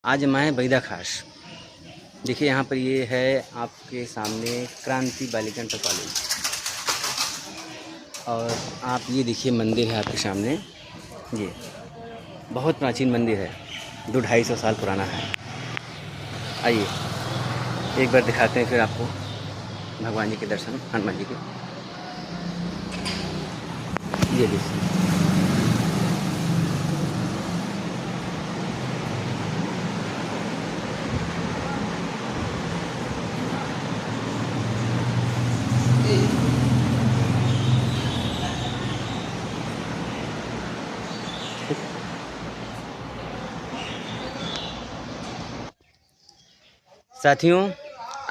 आज हम आए बैदा खास। देखिए यहाँ पर ये है आपके सामने क्रांति बालिका इंटर कॉलेज, और आप ये देखिए मंदिर है आपके सामने। ये बहुत प्राचीन मंदिर है, 200-250 साल पुराना है। आइए एक बार दिखाते हैं फिर आपको भगवान जी के दर्शन, हनुमान जी के। ये देखिए साथियों,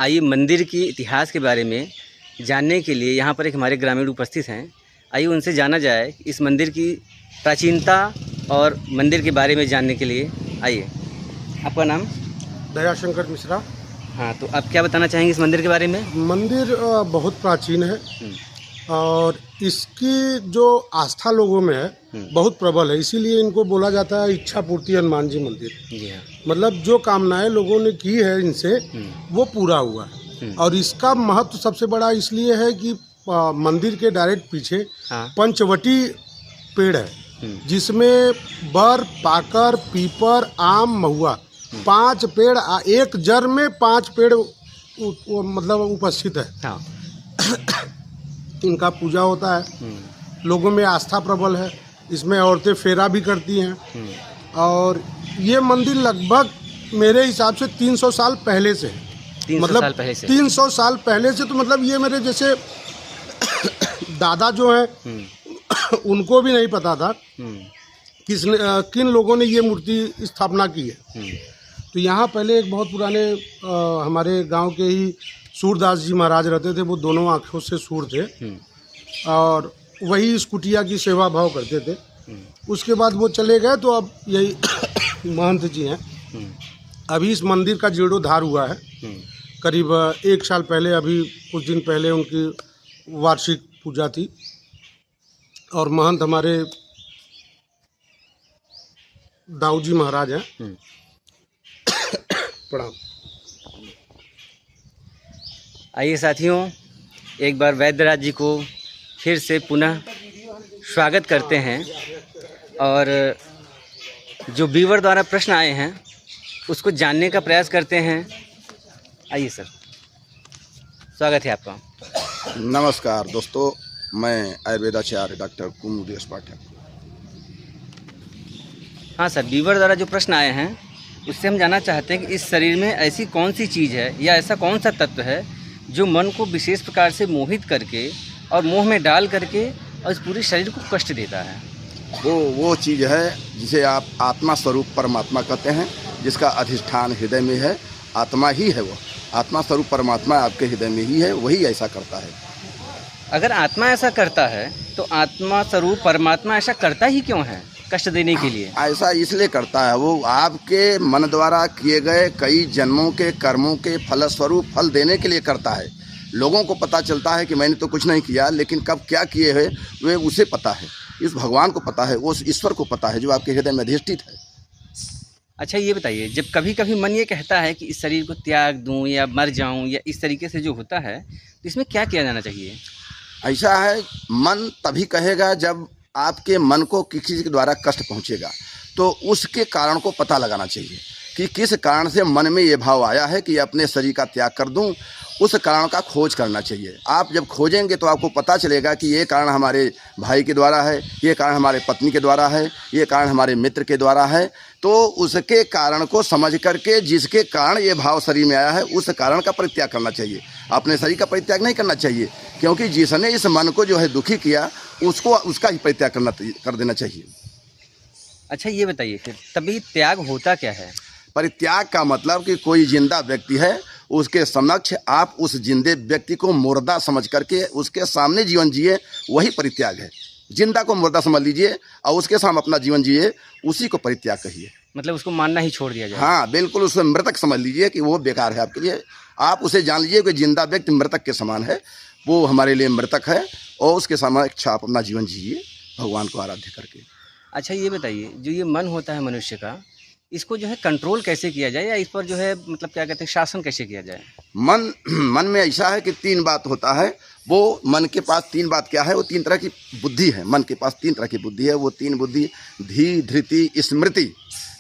आइए मंदिर के इतिहास के बारे में जानने के लिए यहाँ पर एक हमारे ग्रामीण उपस्थित हैं। आइए उनसे जाना जाए इस मंदिर की प्राचीनता और मंदिर के बारे में जानने के लिए। आइए, आपका नाम? दयाशंकर मिश्रा। हाँ, तो आप क्या बताना चाहेंगे इस मंदिर के बारे में? मंदिर बहुत प्राचीन है और इसकी जो आस्था लोगों में है बहुत प्रबल है, इसीलिए इनको बोला जाता है इच्छा पूर्ति हनुमान जी मंदिर। जी हाँ। मतलब जो कामनाएं लोगों ने की है इनसे वो पूरा हुआ है। और इसका महत्व सबसे बड़ा इसलिए है कि मंदिर के डायरेक्ट पीछे पंचवटी पेड़ है, जिसमें बर, पाकर, पीपर, आम, महुआ 5 पेड़, एक जर में 5 पेड़ मतलब उपस्थित है। हाँ। इनका पूजा होता है, लोगों में आस्था प्रबल है। इसमें औरतें फेरा भी करती हैं। और ये मंदिर लगभग मेरे हिसाब से 300 साल पहले से है। 300 साल पहले से? 300 साल पहले से। तो मतलब ये मेरे जैसे दादा जो हैं उनको भी नहीं पता था किन लोगों ने ये मूर्ति स्थापना की है। तो यहाँ पहले एक बहुत पुराने हमारे गांव के ही सूरदास जी महाराज रहते थे। वो दोनों आँखों से सूर थे और वही इस कुटिया की सेवा भाव करते थे। उसके बाद वो चले गए, तो अब यही महंत जी हैं। अभी इस मंदिर का जीर्णोद्धार हुआ है करीब 1 साल पहले। अभी कुछ दिन पहले उनकी वार्षिक पूजा थी और महंत हमारे दाऊ जी महाराज हैं। प्रणाम। आइए साथियों, एक बार वैद्यराज जी को फिर से पुनः स्वागत करते हैं, और जो व्यूअर द्वारा प्रश्न आए हैं उसको जानने का प्रयास करते हैं। आइए सर, स्वागत है आपका। नमस्कार दोस्तों, मैं आयुर्वेदाचार्य डॉक्टर कुमुदेश पाठक। हाँ सर, व्यूअर द्वारा जो प्रश्न आए हैं उससे हम जानना चाहते हैं कि इस शरीर में ऐसी कौन सी चीज़ है या ऐसा कौन सा तत्व है जो मन को विशेष प्रकार से मोहित करके और मोह में डाल करके और इस पूरे शरीर को कष्ट देता है। वो चीज़ है जिसे आप आत्मा स्वरूप परमात्मा कहते हैं, जिसका अधिष्ठान हृदय में है। आत्मा ही है वो, आत्मा स्वरूप परमात्मा आपके हृदय में ही है, वही ऐसा करता है। अगर आत्मा ऐसा करता है तो आत्मा स्वरूप परमात्मा ऐसा करता ही क्यों है, कष्ट देने के लिए? ऐसा इसलिए करता है, वो आपके मन द्वारा किए गए कई जन्मों के कर्मों के फलस्वरूप फल देने के लिए करता है। लोगों को पता चलता है कि मैंने तो कुछ नहीं किया, लेकिन कब क्या किए हैं वे उसे पता है। इस भगवान को पता है, उस ईश्वर को पता है जो आपके हृदय में अधिष्ठित है। अच्छा ये बताइए, जब कभी कभी मन ये कहता है कि इस शरीर को त्याग दूं या मर जाऊं या इस तरीके से जो होता है, तो इसमें क्या किया जाना चाहिए? ऐसा है, मन तभी कहेगा जब आपके मन को किसी के द्वारा कष्ट पहुंचेगा, तो उसके कारण को पता लगाना चाहिए कि किस कारण से मन में ये भाव आया है कि अपने शरीर का त्याग कर दूं। उस कारण का खोज करना चाहिए। आप जब खोजेंगे तो आपको पता चलेगा कि ये कारण हमारे भाई के द्वारा है, ये कारण हमारे पत्नी के द्वारा है, ये कारण हमारे मित्र के द्वारा है। तो उसके कारण को समझ करके जिसके कारण ये भाव शरीर में आया है उस कारण का परित्याग करना चाहिए। अपने शरीर का परित्याग नहीं करना चाहिए, क्योंकि जिसने इस मन को जो है दुखी किया उसको उसका ही परित्याग कर देना चाहिए। अच्छा ये बताइए, फिर तभी त्याग होता क्या है? परित्याग का मतलब कि कोई जिंदा व्यक्ति है, उसके समक्ष आप उस जिंदे व्यक्ति को मुर्दा समझ करके उसके सामने जीवन जिए, वही परित्याग है। जिंदा को मुर्दा समझ लीजिए और उसके सामने अपना जीवन जिए, उसी को परित्याग कहिए। मतलब उसको मानना ही छोड़ दिया जाए? हाँ बिल्कुल, उसे मृतक समझ लीजिए कि वो बेकार है आपके लिए। आप उसे जान लीजिए कि जिंदा व्यक्ति मृतक के समान है, वो हमारे लिए मृतक है, और उसके सामने आप अपना जीवन जिए भगवान को आराध्य करके। अच्छा ये बताइए, जो ये मन होता है मनुष्य का, इसको जो है कंट्रोल कैसे किया जाए, या इस पर जो है मतलब क्या कहते हैं शासन कैसे किया जाए? मन में ऐसा है कि 3 बात होता है। वो मन के पास 3 बात क्या है, वो 3 तरह की बुद्धि है। मन के पास 3 तरह की बुद्धि है। वो 3 बुद्धि धी, धृति, स्मृति।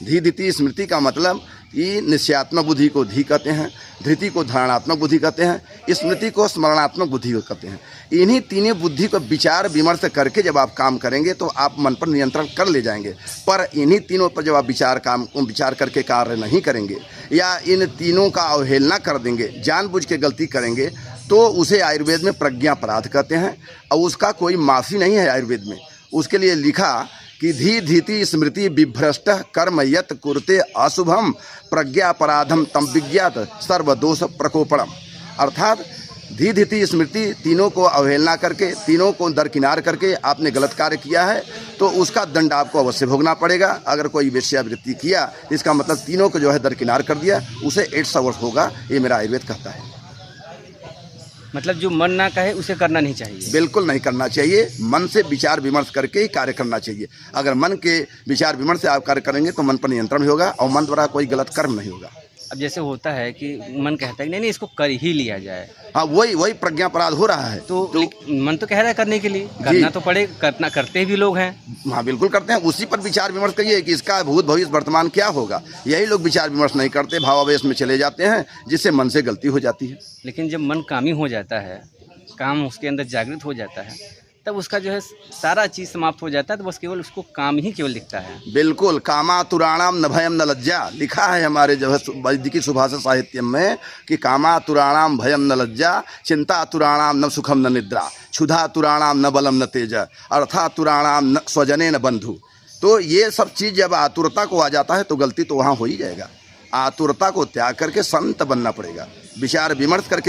धी, धृति, स्मृति का मतलब ये निश्चयात्मक बुद्धि को धी कहते हैं, धृति को धारणात्मक बुद्धि कहते हैं, स्मृति को स्मरणात्मक बुद्धि को कहते हैं। इन्हीं तीनों बुद्धि को विचार विमर्श करके जब आप काम करेंगे तो आप मन पर नियंत्रण कर ले जाएंगे। पर इन्हीं तीनों पर जब आप विचार करके कार्य नहीं करेंगे या इन तीनों का अवहेलना कर देंगे, जानबूझ के गलती करेंगे, तो उसे आयुर्वेद में प्रज्ञापराध कहते हैं और उसका कोई माफ़ी नहीं है आयुर्वेद में। उसके लिए लिखा कि धी, धीति, स्मृति विभ्रष्ट कर्म यत कुरुते अशुभम प्रज्ञापराधम तम विज्ञात सर्वदोष प्रकोपणम। अर्थात धी, धीति, स्मृति तीनों को अवहेलना करके, तीनों को दरकिनार करके आपने गलत कार्य किया है तो उसका दंड आपको अवश्य भोगना पड़ेगा। अगर कोई वेश्यावृत्ति किया इसका मतलब तीनों को जो है दरकिनार कर दिया, उसे 800 वर्ष होगा, ये मेरा आयुर्वेद कहता है। मतलब जो मन ना कहे उसे करना नहीं चाहिए? बिल्कुल नहीं करना चाहिए। मन से विचार विमर्श करके ही कार्य करना चाहिए। अगर मन के विचार विमर्श से आप कार्य करेंगे तो मन पर नियंत्रण होगा और मन द्वारा कोई गलत कर्म नहीं होगा। अब जैसे होता है कि मन कहता है नहीं इसको कर ही लिया जाए, हाँ, वही प्रज्ञापराध हो रहा है। तो मन तो कह रहा है करने के लिए, करना तो पड़ेगा, करते भी लोग हैं। हाँ, बिल्कुल करते हैं। उसी पर विचार विमर्श करिए कि इसका भूत भविष्य वर्तमान क्या होगा। यही लोग विचार विमर्श नहीं करते, भावावेश में चले जाते हैं, जिससे मन से गलती हो जाती है। लेकिन जब मन कामी हो जाता है, काम उसके अंदर जागृत हो जाता है, तब उसका जो है सारा चीज़ समाप्त हो जाता है, तो बस केवल उसको काम ही केवल दिखता है। बिल्कुल, कामातुराणाम न भयम न लज्जा लिखा है हमारे जो है वैदिकी सुभाषा साहित्य में कि कामातुराणाम भयम न लज्जा, चिंतातुराणाम न सुखम न निद्रा, क्षुधातुराणाम न बलम न तेज, अर्थातुराणाम न स्वजने न बंधु। तो ये सब चीज़ जब आतुरता को आ जाता है तो गलती तो वहाँ हो ही जाएगा। आतुरता को त्याग करके संत बनना पड़ेगा, विचार विमर्श करके